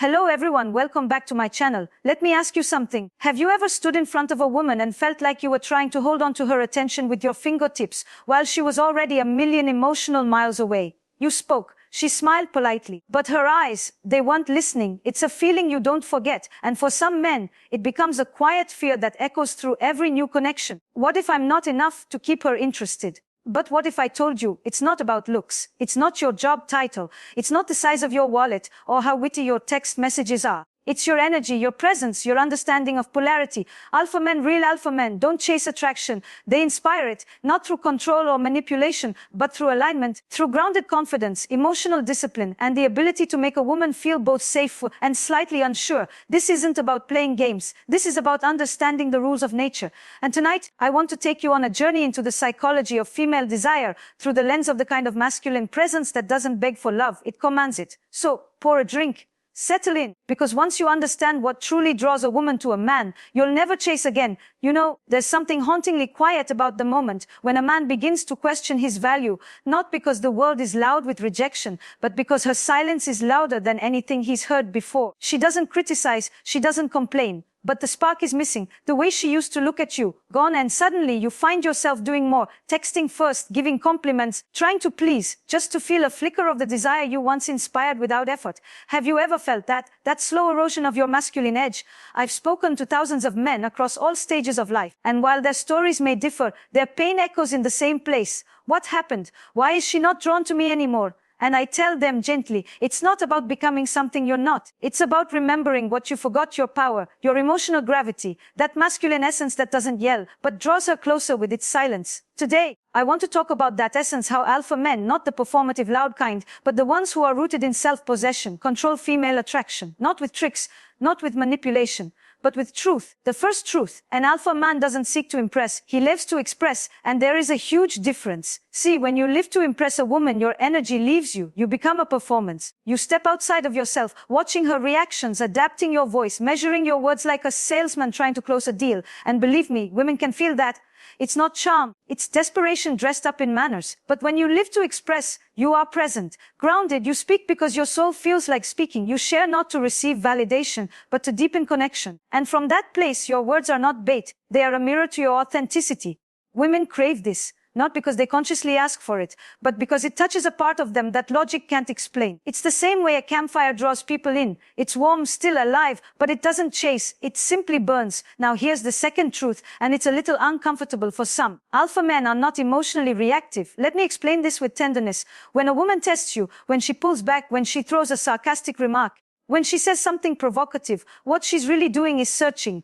Hello everyone, welcome back to my channel. Let me ask you something. Have you ever stood in front of a woman and felt like you were trying to hold on to her attention with your fingertips while she was already a million emotional miles away? You spoke. She smiled politely, but her eyes, they weren't listening. It's a feeling you don't forget. And for some men, it becomes a quiet fear that echoes through every new connection. What if I'm not enough to keep her interested? But what if I told you it's not about looks, it's not your job title, it's not the size of your wallet or how witty your text messages are. It's your energy, your presence, your understanding of polarity. Alpha men, real alpha men, don't chase attraction. They inspire it, not through control or manipulation, but through alignment, through grounded confidence, emotional discipline, and the ability to make a woman feel both safe and slightly unsure. This isn't about playing games. This is about understanding the rules of nature. And tonight, I want to take you on a journey into the psychology of female desire through the lens of the kind of masculine presence that doesn't beg for love, it commands it. So, pour a drink. Settle in, because once you understand what truly draws a woman to a man, you'll never chase again. You know, there's something hauntingly quiet about the moment when a man begins to question his value, not because the world is loud with rejection, but because her silence is louder than anything he's heard before. She doesn't criticize, she doesn't complain. But the spark is missing, the way she used to look at you, gone, and suddenly you find yourself doing more, texting first, giving compliments, trying to please, just to feel a flicker of the desire you once inspired without effort. Have you ever felt that slow erosion of your masculine edge? I've spoken to thousands of men across all stages of life, and while their stories may differ, their pain echoes in the same place. What happened? Why is she not drawn to me anymore? And I tell them gently, it's not about becoming something you're not. It's about remembering what you forgot: your power, your emotional gravity, that masculine essence that doesn't yell, but draws her closer with its silence. Today, I want to talk about that essence, how alpha men, not the performative loud kind, but the ones who are rooted in self-possession, control female attraction, not with tricks, not with manipulation, but with truth. The first truth: an alpha man doesn't seek to impress, he lives to express, and there is a huge difference. See, when you live to impress a woman, your energy leaves you. You become a performance. You step outside of yourself, watching her reactions, adapting your voice, measuring your words like a salesman trying to close a deal. And believe me, women can feel that. It's not charm, it's desperation dressed up in manners. But when you live to express, you are present, grounded. You speak because your soul feels like speaking. You share not to receive validation, but to deepen connection. And from that place, your words are not bait. They are a mirror to your authenticity. Women crave this. Not because they consciously ask for it, but because it touches a part of them that logic can't explain. It's the same way a campfire draws people in. It's warm, still alive, but it doesn't chase. It simply burns. Now here's the second truth, and it's a little uncomfortable for some. Alpha men are not emotionally reactive. Let me explain this with tenderness. When a woman tests you, when she pulls back, when she throws a sarcastic remark, when she says something provocative, what she's really doing is searching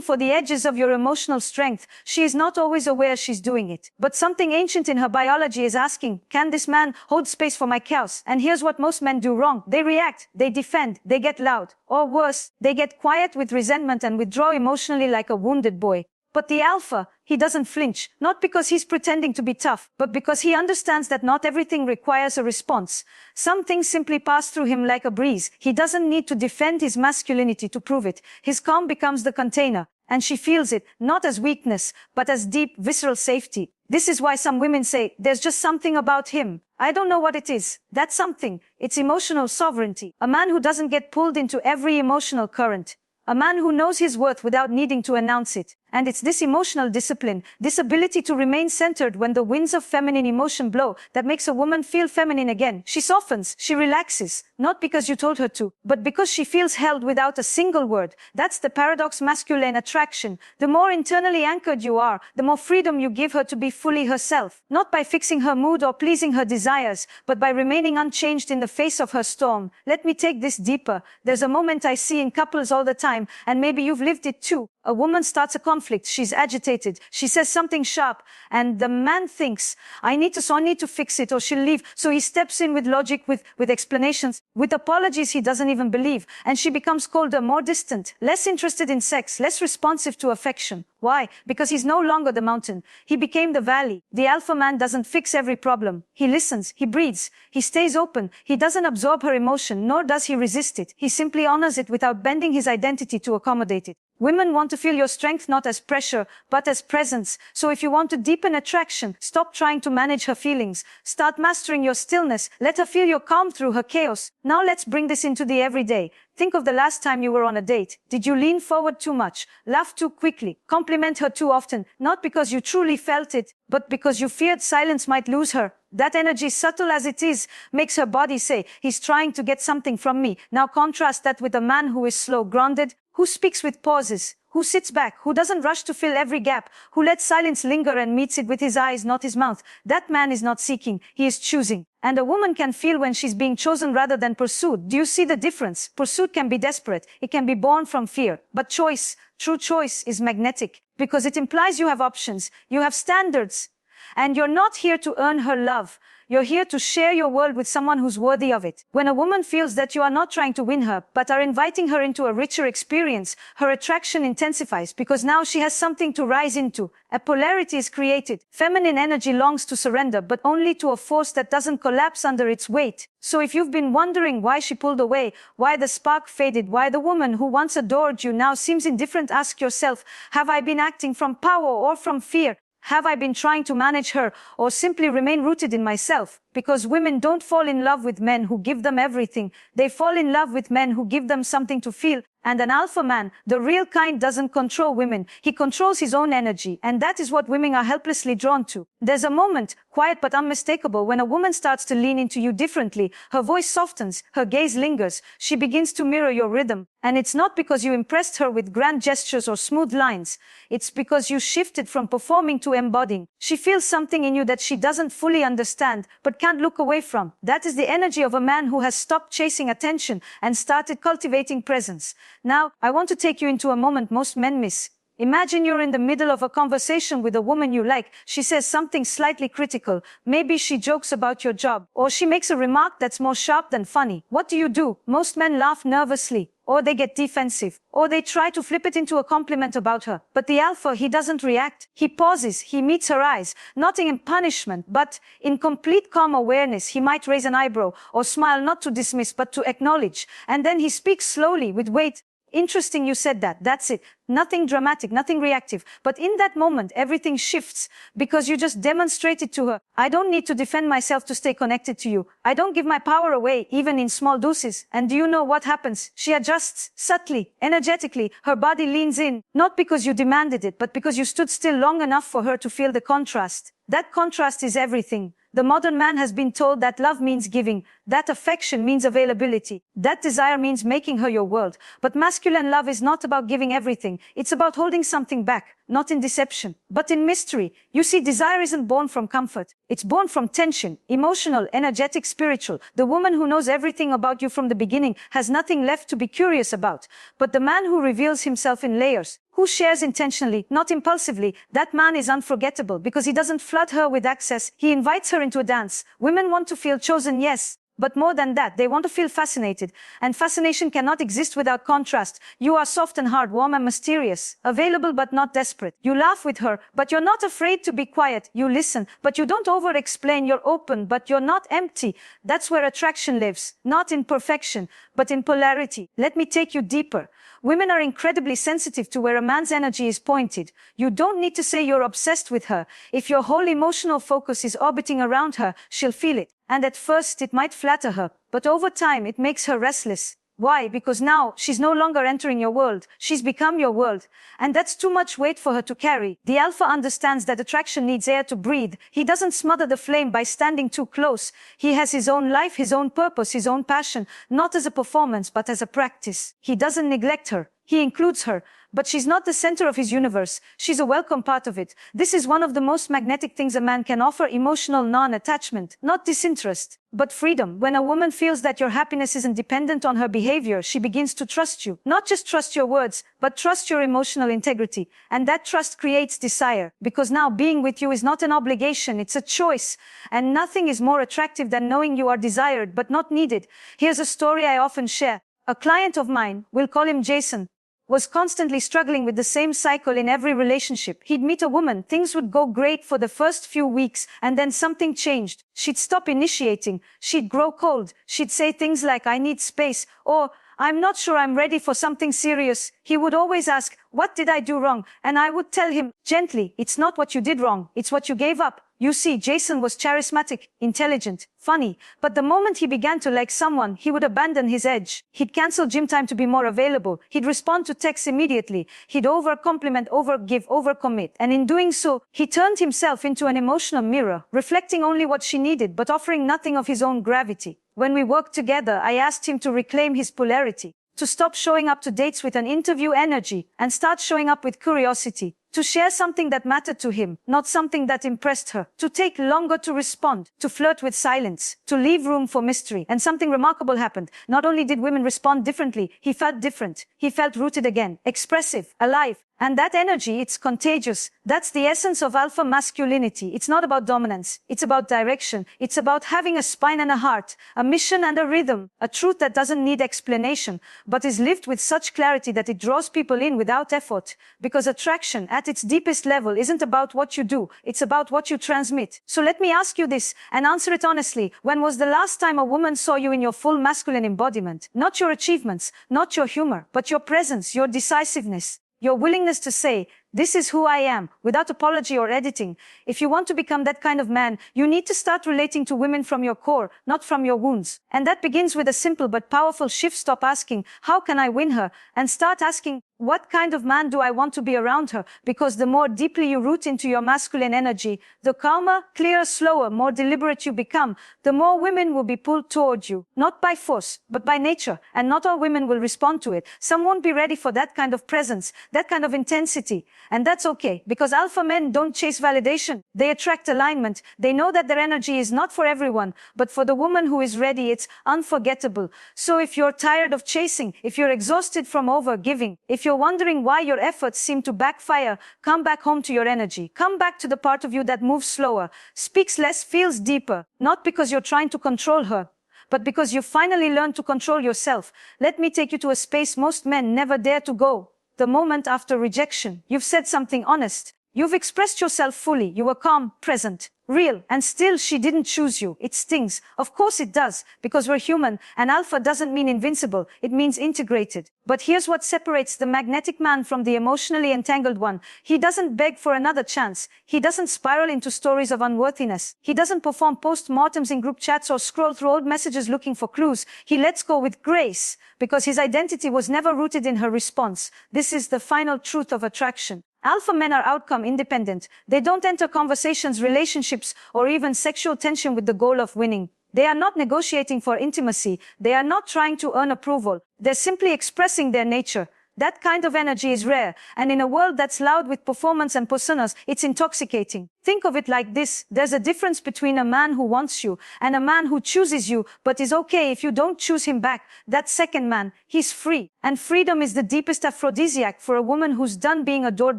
for the edges of your emotional strength. She is not always aware she's doing it. But something ancient in her biology is asking, can this man hold space for my chaos? And here's what most men do wrong. They react, they defend, they get loud. Or worse, they get quiet with resentment and withdraw emotionally like a wounded boy. But the alpha, he doesn't flinch, not because he's pretending to be tough, but because he understands that not everything requires a response. Some things simply pass through him like a breeze. He doesn't need to defend his masculinity to prove it. His calm becomes the container, and she feels it, not as weakness, but as deep, visceral safety. This is why some women say, there's just something about him. I don't know what it is. That's something. It's emotional sovereignty. A man who doesn't get pulled into every emotional current. A man who knows his worth without needing to announce it. And it's this emotional discipline, this ability to remain centered when the winds of feminine emotion blow, that makes a woman feel feminine again. She softens, she relaxes, not because you told her to, but because she feels held without a single word. That's the paradox masculine attraction. The more internally anchored you are, the more freedom you give her to be fully herself. Not by fixing her mood or pleasing her desires, but by remaining unchanged in the face of her storm. Let me take this deeper. There's a moment I see in couples all the time, and maybe you've lived it too. A woman starts a conflict, she's agitated, she says something sharp, and the man thinks, I need to fix it or she'll leave. So he steps in with logic, with explanations, with apologies he doesn't even believe, and she becomes colder, more distant, less interested in sex, less responsive to affection. Why? Because he's no longer the mountain. He became the valley. The alpha man doesn't fix every problem. He listens, he breathes, he stays open. He doesn't absorb her emotion, nor does he resist it. He simply honors it without bending his identity to accommodate it. Women want to feel your strength not as pressure, but as presence. So if you want to deepen attraction, stop trying to manage her feelings. Start mastering your stillness. Let her feel your calm through her chaos. Now let's bring this into the everyday. Think of the last time you were on a date. Did you lean forward too much, laugh too quickly, compliment her too often, not because you truly felt it, but because you feared silence might lose her? That energy, subtle as it is, makes her body say, he's trying to get something from me. Now contrast that with a man who is slow, grounded, who speaks with pauses, who sits back, who doesn't rush to fill every gap, who lets silence linger and meets it with his eyes, not his mouth. That man is not seeking, he is choosing. And a woman can feel when she's being chosen rather than pursued. Do you see the difference? Pursuit can be desperate. It can be born from fear. But choice, true choice, is magnetic because it implies you have options, you have standards. And you're not here to earn her love. You're here to share your world with someone who's worthy of it. When a woman feels that you are not trying to win her, but are inviting her into a richer experience, her attraction intensifies because now she has something to rise into. A polarity is created. Feminine energy longs to surrender, but only to a force that doesn't collapse under its weight. So if you've been wondering why she pulled away, why the spark faded, why the woman who once adored you now seems indifferent, ask yourself, have I been acting from power or from fear? Have I been trying to manage her or simply remain rooted in myself? Because women don't fall in love with men who give them everything. They fall in love with men who give them something to feel. And an alpha man, the real kind, doesn't control women. He controls his own energy. And that is what women are helplessly drawn to. There's a moment, quiet but unmistakable, when a woman starts to lean into you differently. Her voice softens, her gaze lingers. She begins to mirror your rhythm. And it's not because you impressed her with grand gestures or smooth lines. It's because you shifted from performing to embodying. She feels something in you that she doesn't fully understand, but can't look away from. That is the energy of a man who has stopped chasing attention and started cultivating presence. Now, I want to take you into a moment most men miss. Imagine you're in the middle of a conversation with a woman you like. She says something slightly critical. Maybe she jokes about your job, or she makes a remark that's more sharp than funny. What do? Most men laugh nervously, or they get defensive, or they try to flip it into a compliment about her. But the alpha, he doesn't react. He pauses, he meets her eyes, not in punishment, but in complete calm awareness. He might raise an eyebrow, or smile, not to dismiss, but to acknowledge. And then he speaks slowly, with weight. Interesting you said that. That's it. Nothing dramatic, nothing reactive. But in that moment, everything shifts because you just demonstrated to her, I don't need to defend myself to stay connected to you. I don't give my power away, even in small doses. And do you know what happens? She adjusts subtly, energetically. Her body leans in, not because you demanded it, but because you stood still long enough for her to feel the contrast. That contrast is everything. The modern man has been told that love means giving, that affection means availability, that desire means making her your world. But masculine love is not about giving everything. It's about holding something back, not in deception, but in mystery. You see, desire isn't born from comfort. It's born from tension, emotional, energetic, spiritual. The woman who knows everything about you from the beginning has nothing left to be curious about. But the man who reveals himself in layers, who shares intentionally, not impulsively, that man is unforgettable because he doesn't flood her with access. He invites her into a dance. Women want to feel chosen, yes. But more than that, they want to feel fascinated. And fascination cannot exist without contrast. You are soft and hard, warm and mysterious, available but not desperate. You laugh with her, but you're not afraid to be quiet. You listen, but you don't over-explain. You're open, but you're not empty. That's where attraction lives, not in perfection, but in polarity. Let me take you deeper. Women are incredibly sensitive to where a man's energy is pointed. You don't need to say you're obsessed with her. If your whole emotional focus is orbiting around her, she'll feel it. And at first it might flatter her, but over time it makes her restless. Why? Because now she's no longer entering your world. She's become your world. And that's too much weight for her to carry. The alpha understands that attraction needs air to breathe. He doesn't smother the flame by standing too close. He has his own life, his own purpose, his own passion, not as a performance, but as a practice. He doesn't neglect her. He includes her. But she's not the center of his universe. She's a welcome part of it. This is one of the most magnetic things a man can offer: emotional non-attachment, not disinterest, but freedom. When a woman feels that your happiness isn't dependent on her behavior, she begins to trust you. Not just trust your words, but trust your emotional integrity. And that trust creates desire, because now being with you is not an obligation, it's a choice. And nothing is more attractive than knowing you are desired but not needed. Here's a story I often share. A client of mine, we'll call him Jason, was constantly struggling with the same cycle in every relationship. He'd meet a woman, things would go great for the first few weeks, and then something changed. She'd stop initiating, she'd grow cold, she'd say things like, I need space, or I'm not sure I'm ready for something serious. He would always ask, what did I do wrong? And I would tell him, gently, it's not what you did wrong, it's what you gave up. You see, Jason was charismatic, intelligent, funny, but the moment he began to like someone, he would abandon his edge. He'd cancel gym time to be more available. He'd respond to texts immediately. He'd over-compliment, over-give, over-commit. And in doing so, he turned himself into an emotional mirror, reflecting only what she needed, but offering nothing of his own gravity. When we worked together, I asked him to reclaim his polarity, to stop showing up to dates with an interview energy and start showing up with curiosity, to share something that mattered to him, not something that impressed her, to take longer to respond, to flirt with silence, to leave room for mystery. And something remarkable happened. Not only did women respond differently, he felt different. He felt rooted again, expressive, alive. And that energy, it's contagious. That's the essence of alpha masculinity. It's not about dominance. It's about direction. It's about having a spine and a heart, a mission and a rhythm, a truth that doesn't need explanation, but is lived with such clarity that it draws people in without effort. Because attraction, at its deepest level, isn't about what you do. It's about what you transmit. So let me ask you this, and answer it honestly. When was the last time a woman saw you in your full masculine embodiment? Not your achievements, not your humor, but your presence, your decisiveness. Your willingness to say, this is who I am, without apology or editing. If you want to become that kind of man, you need to start relating to women from your core, not from your wounds. And that begins with a simple but powerful shift. Stop asking, how can I win her? And start asking, what kind of man do I want to be around her? Because the more deeply you root into your masculine energy, the calmer, clearer, slower, more deliberate you become, the more women will be pulled toward you. Not by force, but by nature. And not all women will respond to it. Some won't be ready for that kind of presence, that kind of intensity. And that's okay, because alpha men don't chase validation. They attract alignment. They know that their energy is not for everyone, but for the woman who is ready, it's unforgettable. So if you're tired of chasing, if you're exhausted from over-giving, if you're wondering why your efforts seem to backfire, come back home to your energy. Come back to the part of you that moves slower, speaks less, feels deeper. Not because you're trying to control her, but because you finally learned to control yourself. Let me take you to a space most men never dare to go. The moment after rejection. You've said something honest. You've expressed yourself fully. You were calm, present, real, and still she didn't choose you. It stings. Of course it does, because we're human, and alpha doesn't mean invincible. It means integrated. But here's what separates the magnetic man from the emotionally entangled one. He doesn't beg for another chance. He doesn't spiral into stories of unworthiness. He doesn't perform post-mortems in group chats or scroll through old messages looking for clues. He lets go with grace, because his identity was never rooted in her response. This is the final truth of attraction. Alpha men are outcome independent. They don't enter conversations, relationships, or even sexual tension with the goal of winning. They are not negotiating for intimacy. They are not trying to earn approval. They're simply expressing their nature. That kind of energy is rare, and in a world that's loud with performance and personas, it's intoxicating. Think of it like this. There's a difference between a man who wants you and a man who chooses you, but is okay if you don't choose him back. That second man, he's free. And freedom is the deepest aphrodisiac for a woman who's done being adored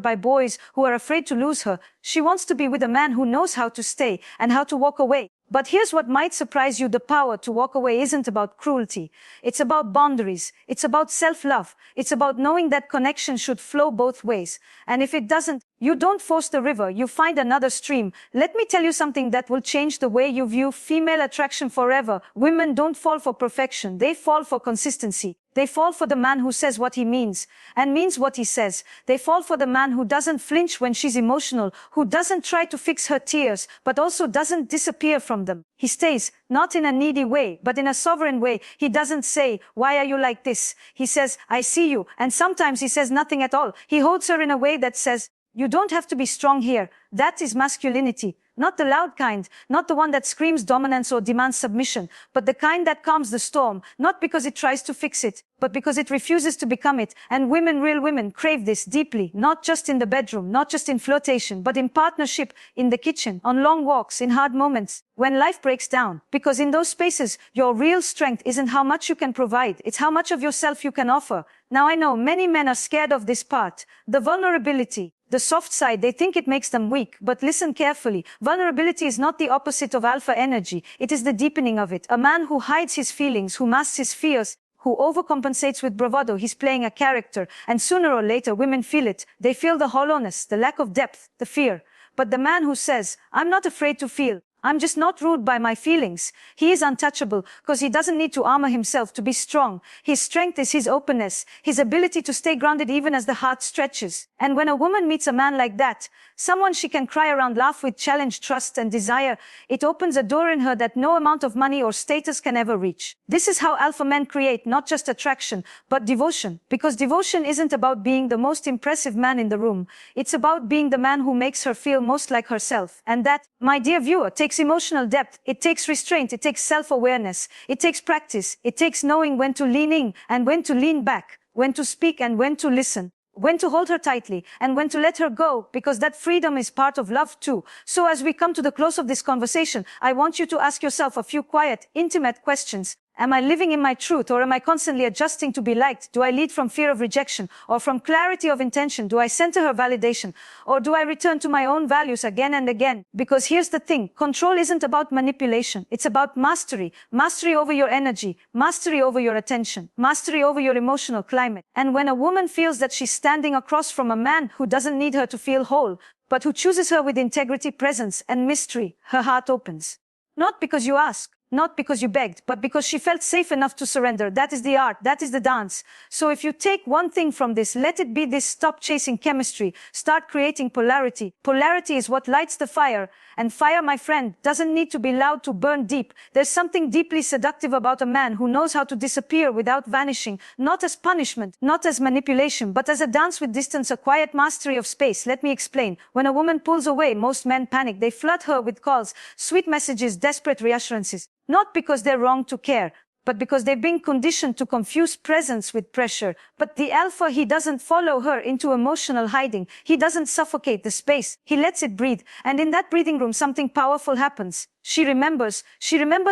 by boys who are afraid to lose her. She wants to be with a man who knows how to stay and how to walk away. But here's what might surprise you. The power to walk away isn't about cruelty. It's about boundaries. It's about self-love. It's about knowing that connection should flow both ways. And if it doesn't, you don't force the river, you find another stream. Let me tell you something that will change the way you view female attraction forever. Women don't fall for perfection. They fall for consistency. They fall for the man who says what he means and means what he says. They fall for the man who doesn't flinch when she's emotional, who doesn't try to fix her tears, but also doesn't disappear from them. He stays, not in a needy way, but in a sovereign way. He doesn't say, why are you like this? He says, I see you. And sometimes he says nothing at all. He holds her in a way that says, you don't have to be strong here. That is masculinity. Not the loud kind, not the one that screams dominance or demands submission, but the kind that calms the storm, not because it tries to fix it, but because it refuses to become it. And women, real women, crave this deeply, not just in the bedroom, not just in flirtation, but in partnership, in the kitchen, on long walks, in hard moments, when life breaks down. Because in those spaces, your real strength isn't how much you can provide, it's how much of yourself you can offer. Now I know many men are scared of this part, the vulnerability. The soft side, they think it makes them weak, but listen carefully. Vulnerability is not the opposite of alpha energy. It is the deepening of it. A man who hides his feelings, who masks his fears, who overcompensates with bravado, he's playing a character. And sooner or later, women feel it. They feel the hollowness, the lack of depth, the fear. But the man who says, I'm not afraid to feel, I'm just not ruled by my feelings. He is untouchable because he doesn't need to armor himself to be strong. His strength is his openness, his ability to stay grounded even as the heart stretches. And when a woman meets a man like that, someone she can cry around, laugh with, challenge, trust, and desire, it opens a door in her that no amount of money or status can ever reach. This is how alpha men create not just attraction, but devotion. Because devotion isn't about being the most impressive man in the room. It's about being the man who makes her feel most like herself. And that, my dear viewer, takes emotional depth. It takes restraint. It takes self-awareness. It takes practice. It takes knowing when to lean in and when to lean back, when to speak and when to listen, when to hold her tightly and when to let her go, because that freedom is part of love too. So as we come to the close of this conversation, I want you to ask yourself a few quiet, intimate questions. Am I living in my truth, or am I constantly adjusting to be liked? Do I lead from fear of rejection or from clarity of intention? Do I center her validation, or do I return to my own values again and again? Because here's the thing, control isn't about manipulation. It's about mastery. Mastery over your energy, mastery over your attention, mastery over your emotional climate. And when a woman feels that she's standing across from a man who doesn't need her to feel whole, but who chooses her with integrity, presence, and mystery, her heart opens. Not because you ask, not because you begged, but because she felt safe enough to surrender. That is the art. That is the dance. So if you take one thing from this, let it be this: stop chasing chemistry. Start creating polarity. Polarity is what lights the fire. And fire, my friend, doesn't need to be loud to burn deep. There's something deeply seductive about a man who knows how to disappear without vanishing, not as punishment, not as manipulation, but as a dance with distance, a quiet mastery of space. Let me explain. When a woman pulls away, most men panic. They flood her with calls, sweet messages, desperate reassurances. Not because they're wrong to care, but because they've been conditioned to confuse presence with pressure. But the alpha, he doesn't follow her into emotional hiding. He doesn't suffocate the space. He lets it breathe. And in that breathing room, something powerful happens. She remembers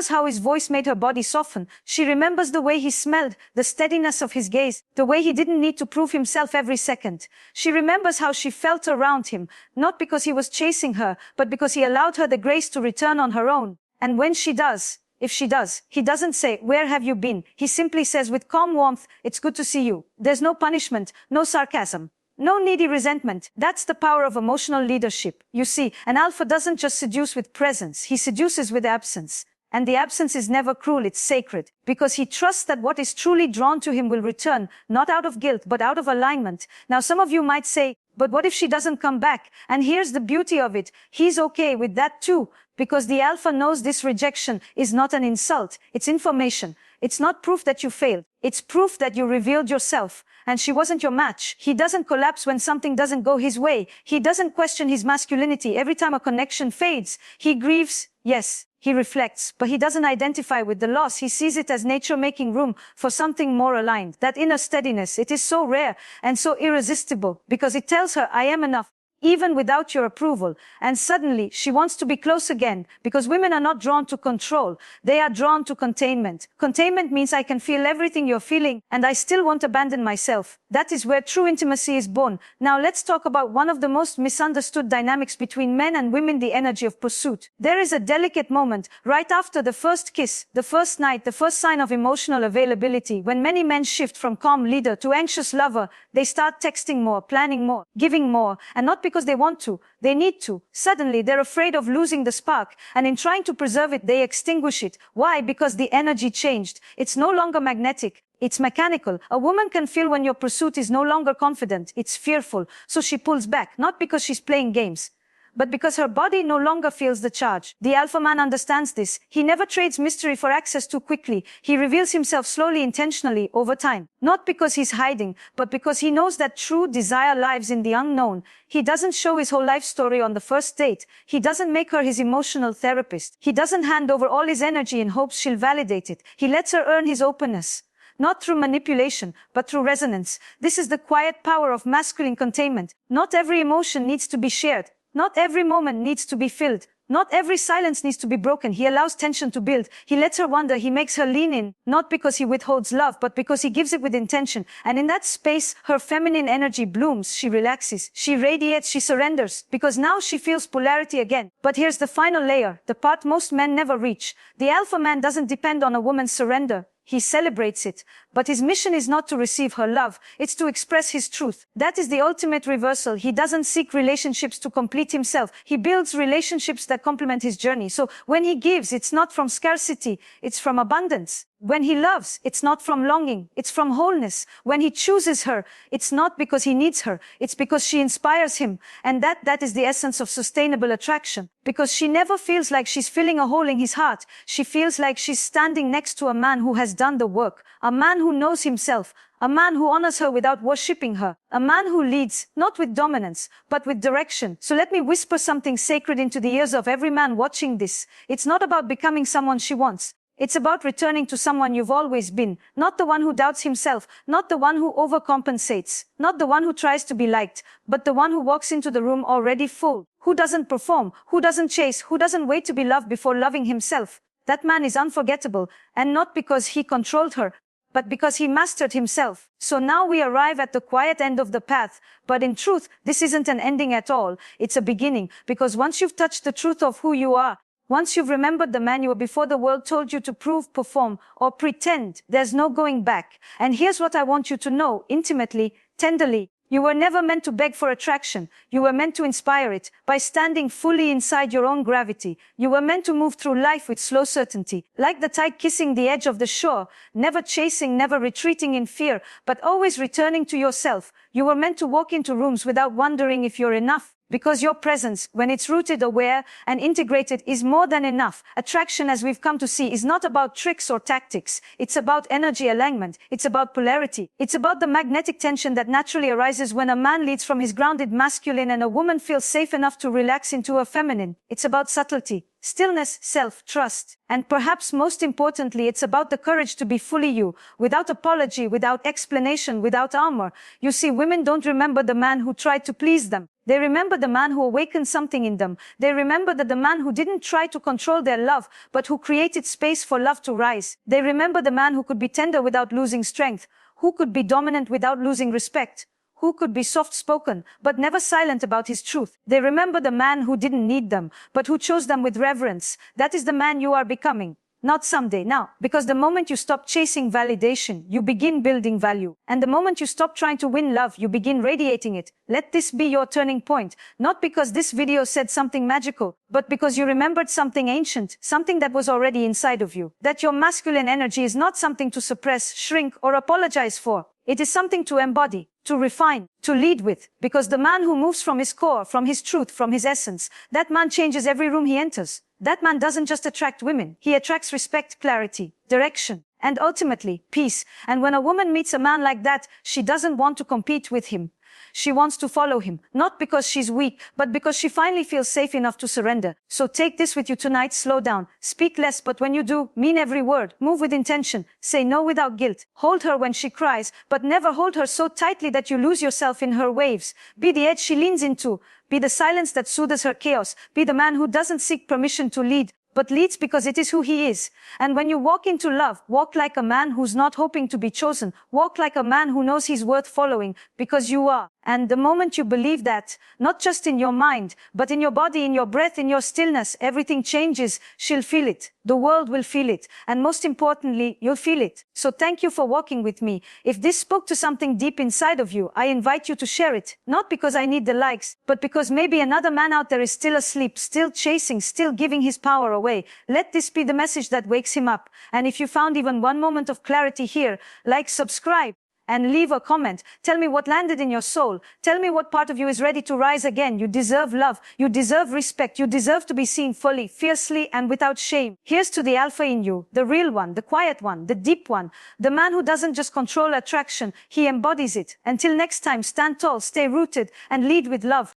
how his voice made her body soften. She remembers the way he smelled, the steadiness of his gaze, the way he didn't need to prove himself every second. She remembers how she felt around him, not because he was chasing her, but because he allowed her the grace to return on her own. And when she does, if she does, he doesn't say, "Where have you been?" He simply says with calm warmth, "It's good to see you." There's no punishment, no sarcasm, no needy resentment. That's the power of emotional leadership. You see, an alpha doesn't just seduce with presence, he seduces with absence. And the absence is never cruel, it's sacred. Because he trusts that what is truly drawn to him will return, not out of guilt, but out of alignment. Now some of you might say, but what if she doesn't come back? And here's the beauty of it. He's okay with that too. Because the alpha knows this rejection is not an insult. It's information. It's not proof that you failed. It's proof that you revealed yourself. And she wasn't your match. He doesn't collapse when something doesn't go his way. He doesn't question his masculinity every time a connection fades. He grieves, yes. He reflects, but he doesn't identify with the loss. He sees it as nature making room for something more aligned. That inner steadiness, it is so rare and so irresistible because it tells her, I am enough, even without your approval. And suddenly she wants to be close again, because women are not drawn to control. They are drawn to containment. Containment means I can feel everything you're feeling and I still won't abandon myself. That is where true intimacy is born. Now let's talk about one of the most misunderstood dynamics between men and women, the energy of pursuit. There is a delicate moment right after the first kiss, the first night, the first sign of emotional availability, when many men shift from calm leader to anxious lover. They start texting more, planning more, giving more, and not because they want to, they need to. Suddenly, they're afraid of losing the spark, and in trying to preserve it, they extinguish it. Why? Because the energy changed. It's no longer magnetic. It's mechanical. A woman can feel when your pursuit is no longer confident. It's fearful. So she pulls back, not because she's playing games, but because her body no longer feels the charge. The alpha man understands this. He never trades mystery for access too quickly. He reveals himself slowly, intentionally, over time. Not because he's hiding, but because he knows that true desire lives in the unknown. He doesn't show his whole life story on the first date. He doesn't make her his emotional therapist. He doesn't hand over all his energy in hopes she'll validate it. He lets her earn his openness. Not through manipulation, but through resonance. This is the quiet power of masculine containment. Not every emotion needs to be shared. Not every moment needs to be filled. Not every silence needs to be broken. He allows tension to build. He lets her wonder. He makes her lean in, not because he withholds love, but because he gives it with intention. And in that space, her feminine energy blooms. She relaxes. She radiates. She surrenders. Because now she feels polarity again. But here's the final layer, the part most men never reach. The alpha man doesn't depend on a woman's surrender. He celebrates it. But his mission is not to receive her love, it's to express his truth. That is the ultimate reversal. He doesn't seek relationships to complete himself. He builds relationships that complement his journey. So when he gives, it's not from scarcity, it's from abundance. When he loves, it's not from longing, it's from wholeness. When he chooses her, it's not because he needs her, it's because she inspires him. And that is the essence of sustainable attraction. Because she never feels like she's filling a hole in his heart. She feels like she's standing next to a man who has done the work, a man who knows himself, a man who honors her without worshipping her, a man who leads, not with dominance, but with direction. So let me whisper something sacred into the ears of every man watching this. It's not about becoming someone she wants. It's about returning to someone you've always been, not the one who doubts himself, not the one who overcompensates, not the one who tries to be liked, but the one who walks into the room already full, who doesn't perform, who doesn't chase, who doesn't wait to be loved before loving himself. That man is unforgettable, and not because he controlled her, but because he mastered himself. So now we arrive at the quiet end of the path, but in truth, this isn't an ending at all. It's a beginning, because once you've touched the truth of who you are, once you've remembered the man you were before the world told you to prove, perform, or pretend, there's no going back. And here's what I want you to know, intimately, tenderly. You were never meant to beg for attraction. You were meant to inspire it by standing fully inside your own gravity. You were meant to move through life with slow certainty, like the tide kissing the edge of the shore, never chasing, never retreating in fear, but always returning to yourself. You were meant to walk into rooms without wondering if you're enough. Because your presence, when it's rooted, aware, and integrated, is more than enough. Attraction, as we've come to see, is not about tricks or tactics. It's about energy alignment. It's about polarity. It's about the magnetic tension that naturally arises when a man leads from his grounded masculine and a woman feels safe enough to relax into her feminine. It's about subtlety, stillness, self-trust. And perhaps most importantly, it's about the courage to be fully you, without apology, without explanation, without armor. You see, women don't remember the man who tried to please them. They remember the man who awakened something in them. They remember that the man who didn't try to control their love, but who created space for love to rise. They remember the man who could be tender without losing strength, who could be dominant without losing respect, who could be soft-spoken, but never silent about his truth. They remember the man who didn't need them, but who chose them with reverence. That is the man you are becoming. Not someday, now. Because the moment you stop chasing validation, you begin building value. And the moment you stop trying to win love, you begin radiating it. Let this be your turning point. Not because this video said something magical, but because you remembered something ancient, something that was already inside of you. That your masculine energy is not something to suppress, shrink, or apologize for. It is something to embody, to refine, to lead with. Because the man who moves from his core, from his truth, from his essence, that man changes every room he enters. That man doesn't just attract women. He attracts respect, clarity, direction, and ultimately, peace. And when a woman meets a man like that, she doesn't want to compete with him. She wants to follow him, not because she's weak, but because she finally feels safe enough to surrender. So take this with you tonight, slow down, speak less, but when you do, mean every word, move with intention, say no without guilt, hold her when she cries, but never hold her so tightly that you lose yourself in her waves. Be the edge she leans into, be the silence that soothes her chaos, be the man who doesn't seek permission to lead, but leads because it is who he is. And when you walk into love, walk like a man who's not hoping to be chosen. Walk like a man who knows he's worth following, because you are. And the moment you believe that, not just in your mind, but in your body, in your breath, in your stillness, everything changes. She'll feel it. The world will feel it. And most importantly, you'll feel it. So thank you for walking with me. If this spoke to something deep inside of you, I invite you to share it. Not because I need the likes, but because maybe another man out there is still asleep, still chasing, still giving his power away. Let this be the message that wakes him up. And if you found even one moment of clarity here, like, subscribe, and leave a comment. Tell me what landed in your soul. Tell me what part of you is ready to rise again. You deserve love. You deserve respect. You deserve to be seen fully, fiercely, and without shame. Here's to the alpha in you, the real one, the quiet one, the deep one, the man who doesn't just control attraction, he embodies it. Until next time, stand tall, stay rooted, and lead with love.